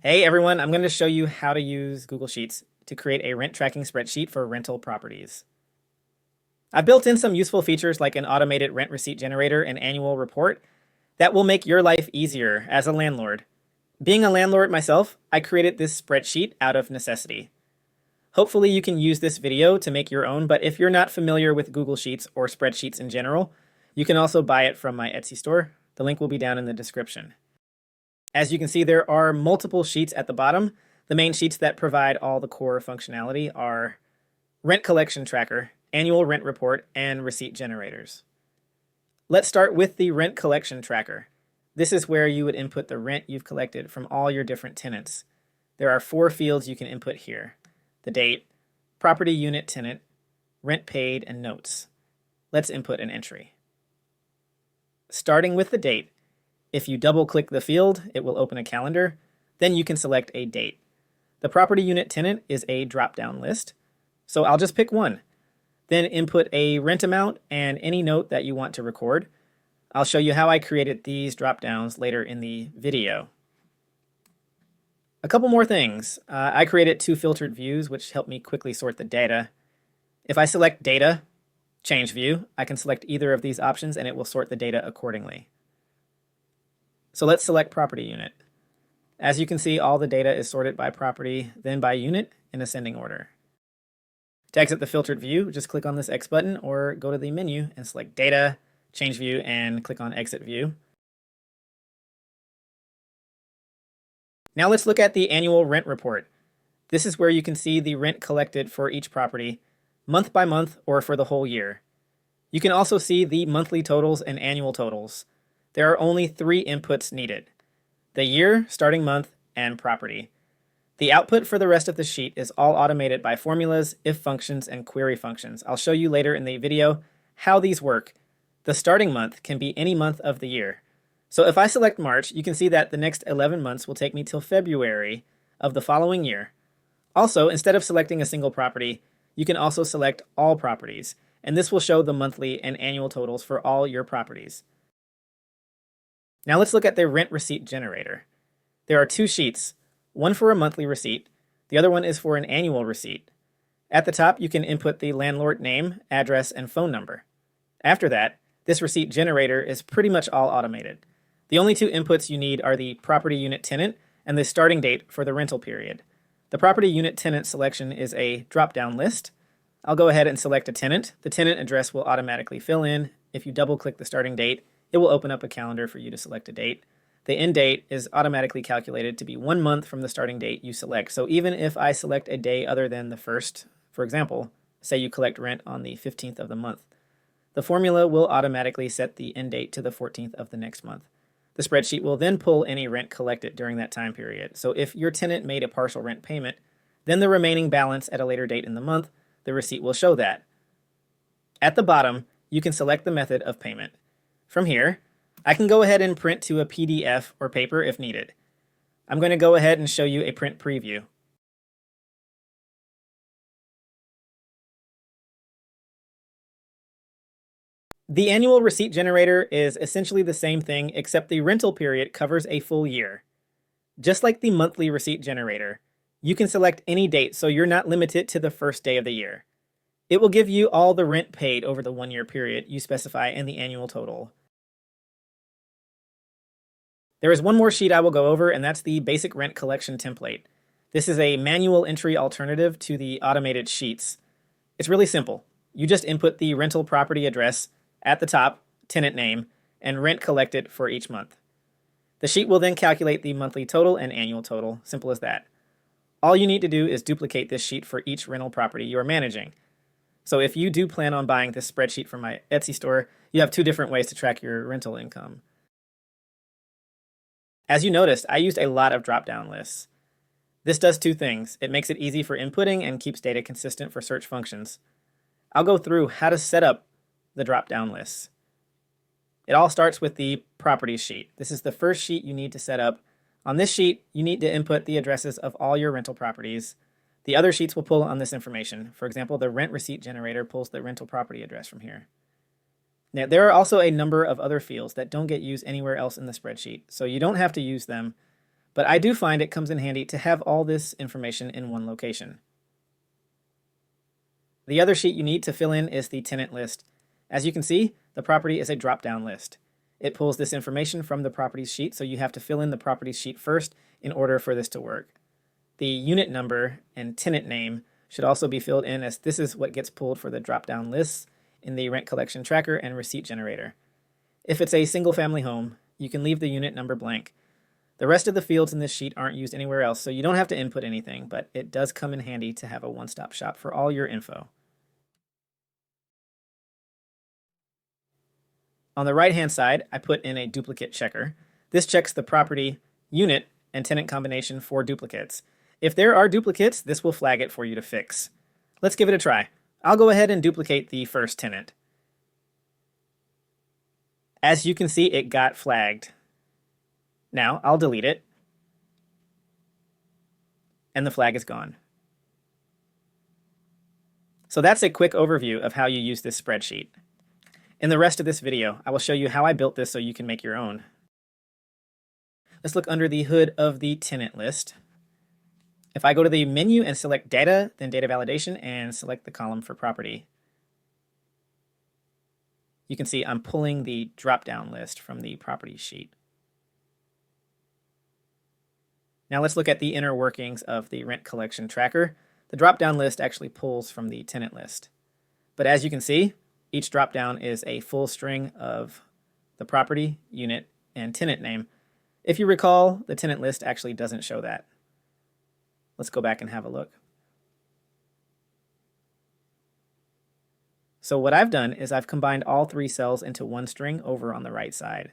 Hey everyone, I'm going to show you how to use Google Sheets to create a rent tracking spreadsheet for rental properties. I've built in some useful features like an automated rent receipt generator and annual report that will make your life easier as a landlord. Being a landlord myself, I created this spreadsheet out of necessity. Hopefully you can use this video to make your own, but if you're not familiar with Google Sheets or spreadsheets in general, you can also buy it from my Etsy store. The link will be down in the description. As you can see, there are multiple sheets at the bottom. The main sheets that provide all the core functionality are rent collection tracker, annual rent report, and receipt generators. Let's start with the rent collection tracker. This is where you would input the rent you've collected from all your different tenants. There are 4 fields you can input here: the date, property unit tenant, rent paid, and notes. Let's input an entry. Starting with the date, if you double-click the field, it will open a calendar. Then you can select a date. The property unit tenant is a drop-down list, so I'll just pick one. Then input a rent amount and any note that you want to record. I'll show you how I created these drop-downs later in the video. A couple more things. I created 2 filtered views, which help me quickly sort the data. If I select Data, Change View, I can select either of these options and it will sort the data accordingly. So let's select property unit. As you can see, all the data is sorted by property, then by unit in ascending order. To exit the filtered view, just click on this X button or go to the menu and select Data, Change View, and click on Exit View. Now let's look at the annual rent report. This is where you can see the rent collected for each property, month by month or for the whole year. You can also see the monthly totals and annual totals. There are only 3 inputs needed: the year, starting month, and property. The output for the rest of the sheet is all automated by formulas, if functions, and query functions. I'll show you later in the video how these work. The starting month can be any month of the year. So if I select March, you can see that the next 11 months will take me till February of the following year. Also, instead of selecting a single property, you can also select all properties, and this will show the monthly and annual totals for all your properties. Now let's look at the rent receipt generator. There are 2 sheets, one for a monthly receipt, the other one is for an annual receipt. At the top, you can input the landlord name, address, and phone number. After that, this receipt generator is pretty much all automated. The only 2 inputs you need are the property unit tenant and the starting date for the rental period. The property unit tenant selection is a drop-down list. I'll go ahead and select a tenant. The tenant address will automatically fill in. If you double-click the starting date, it will open up a calendar for you to select a date. The end date is automatically calculated to be 1 month from the starting date you select. So even if I select a day other than the 1st, for example, say you collect rent on the 15th of the month, the formula will automatically set the end date to the 14th of the next month. The spreadsheet will then pull any rent collected during that time period. So if your tenant made a partial rent payment, then the remaining balance at a later date in the month, the receipt will show that. At the bottom, you can select the method of payment. From here, I can go ahead and print to a PDF or paper if needed. I'm going to go ahead and show you a print preview. The annual receipt generator is essentially the same thing, except the rental period covers a full year. Just like the monthly receipt generator, you can select any date, so you're not limited to the first day of the year. It will give you all the rent paid over the 1-year period you specify in the annual total. There is one more sheet I will go over, and that's the basic rent collection template. This is a manual entry alternative to the automated sheets. It's really simple. You just input the rental property address at the top, tenant name, and rent collected for each month. The sheet will then calculate the monthly total and annual total. Simple as that. All you need to do is duplicate this sheet for each rental property you are managing. So if you do plan on buying this spreadsheet from my Etsy store, you have 2 different ways to track your rental income. As you noticed, I used a lot of drop-down lists. This does 2 things. It makes it easy for inputting and keeps data consistent for search functions. I'll go through how to set up the drop-down lists. It all starts with the properties sheet. This is the first sheet you need to set up. On this sheet, you need to input the addresses of all your rental properties. The other sheets will pull on this information. For example, the rent receipt generator pulls the rental property address from here. Now, there are also a number of other fields that don't get used anywhere else in the spreadsheet, so you don't have to use them, but I do find it comes in handy to have all this information in one location. The other sheet you need to fill in is the tenant list. As you can see, the property is a drop-down list. It pulls this information from the properties sheet, so you have to fill in the properties sheet first in order for this to work. The unit number and tenant name should also be filled in, as this is what gets pulled for the drop-down lists in the rent collection tracker and receipt generator. If it's a single-family home, you can leave the unit number blank. The rest of the fields in this sheet aren't used anywhere else, so you don't have to input anything, but it does come in handy to have a one-stop shop for all your info. On the right-hand side, I put in a duplicate checker. This checks the property, unit, and tenant combination for duplicates. If there are duplicates, this will flag it for you to fix. Let's give it a try. I'll go ahead and duplicate the first tenant. As you can see, it got flagged. Now I'll delete it, and the flag is gone. So that's a quick overview of how you use this spreadsheet. In the rest of this video, I will show you how I built this so you can make your own. Let's look under the hood of the tenant list. If I go to the menu and select data, then data validation, and select the column for property, you can see I'm pulling the drop-down list from the property sheet. Now let's look at the inner workings of the rent collection tracker. The drop-down list actually pulls from the tenant list. But as you can see, each drop-down is a full string of the property, unit, and tenant name. If you recall, the tenant list actually doesn't show that. Let's go back and have a look. So what I've done is I've combined all three cells into one string over on the right side.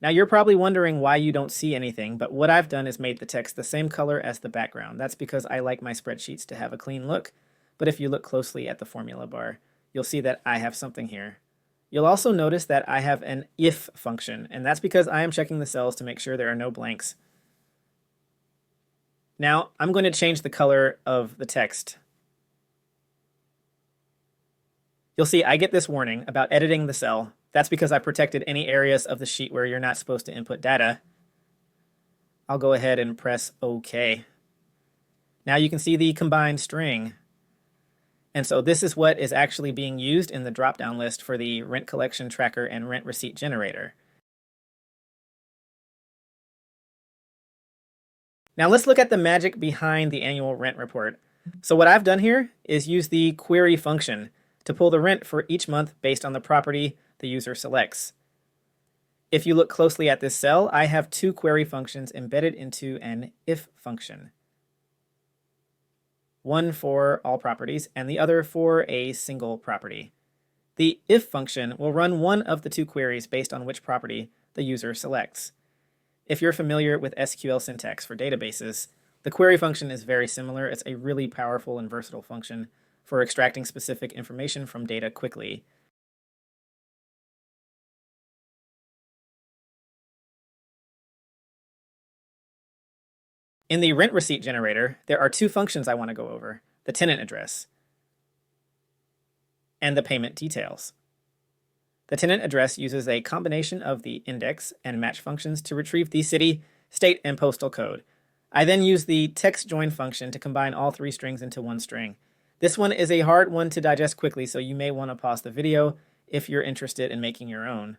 Now you're probably wondering why you don't see anything, but what I've done is made the text the same color as the background. That's because I like my spreadsheets to have a clean look, but if you look closely at the formula bar, you'll see that I have something here. You'll also notice that I have an if function, and that's because I am checking the cells to make sure there are no blanks. Now I'm going to change the color of the text. You'll see I get this warning about editing the cell. That's because I protected any areas of the sheet where you're not supposed to input data. I'll go ahead and press OK. Now you can see the combined string. And so this is what is actually being used in the drop-down list for the rent collection tracker and rent receipt generator. Now let's look at the magic behind the annual rent report. So what I've done here is use the query function to pull the rent for each month based on the property the user selects. If you look closely at this cell, I have two query functions embedded into an if function. One for all properties and the other for a single property. The if function will run one of the two queries based on which property the user selects. If you're familiar with SQL syntax for databases, the query function is very similar. It's a really powerful and versatile function for extracting specific information from data quickly. In the rent receipt generator, there are two functions I want to go over: the tenant address and the payment details. The tenant address uses a combination of the index and match functions to retrieve the city, state, and postal code. I then use the text join function to combine all three strings into one string. This one is a hard one to digest quickly, so you may want to pause the video if you're interested in making your own.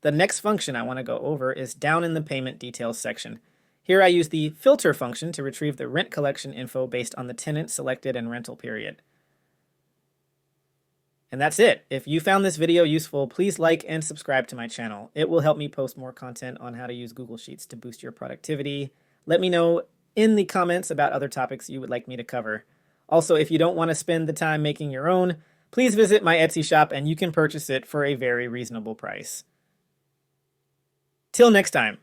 The next function I want to go over is down in the payment details section. Here I use the filter function to retrieve the rent collection info based on the tenant selected and rental period. And that's it. If you found this video useful, please like and subscribe to my channel. It will help me post more content on how to use Google Sheets to boost your productivity. Let me know in the comments about other topics you would like me to cover. Also, if you don't want to spend the time making your own, please visit my Etsy shop and you can purchase it for a very reasonable price. Till next time.